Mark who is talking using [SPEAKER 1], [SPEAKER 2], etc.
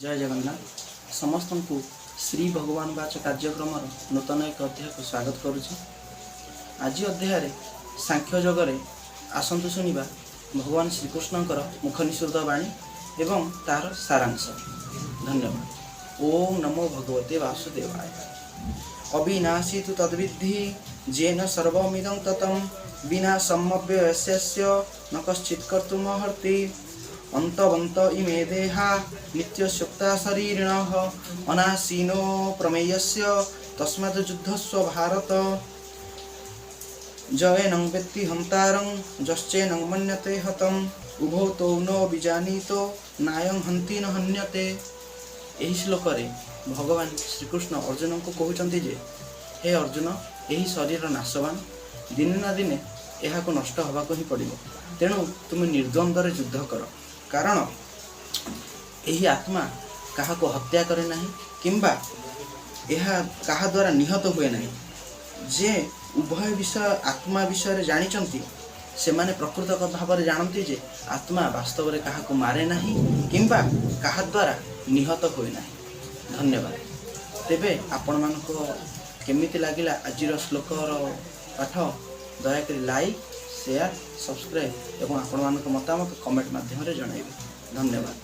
[SPEAKER 1] जय जगन्नाथ समस्त को श्री भगवान वाच कार्यक्रम नूतन एक अध्याय को स्वागत करुच्ची। आज अध्याय सांख्य जगरे आसतु शुणा भगवान श्रीकृष्ण मुख निसृत वाणी एवं तार सारांश। धन्यवाद। ओम नमो भगवते वासुदेवाय। अविनाशी तु तद्विद्धि जेन सर्वमिदं ततं विना सम्यव्ययस्य न कश्चित् कर्तुमर्हति। अंतवंत इमे देहा नित्यसुप्ता शरीरिणः अनासीनो प्रमेयस्य तस्मात् युद्धस्व भारत। जयनं वेत्ति हन्तारं यश्चैनं मन्यते हतम् उभौ तौ न विजानीतो नायं हन्ति न हन्यते। यही श्लोक रे भगवान श्रीकृष्ण अर्जुन को कहते जे हे अर्जुन यही शरीर नाशवान दिने ना दिने यह नष्ट हवा को ही पड़ो। तेणु तुम निर्द्वंद्व युद्ध कर कारण यही आत्मा कहा को हत्या करे नहीं किंबा यह कहा द्वारा निहत हुए नहीं। जे उभय विषय आत्मा विषय जानिचंती से माने प्रकृत भाव में जानती जे आत्मा वास्तव में कहा को मारे नहीं किंबा कहा द्वारा निहत हुए नहीं। धन्यवाद। तेबे आपण मानको केमिति लागिला आजिर श्लोकर पाठ दयाकरी लाइक शेयर सब्सक्राइब एवं आपण मानको मतामत कमेंट माध्यम रे जणाइबे। धन्यवाद।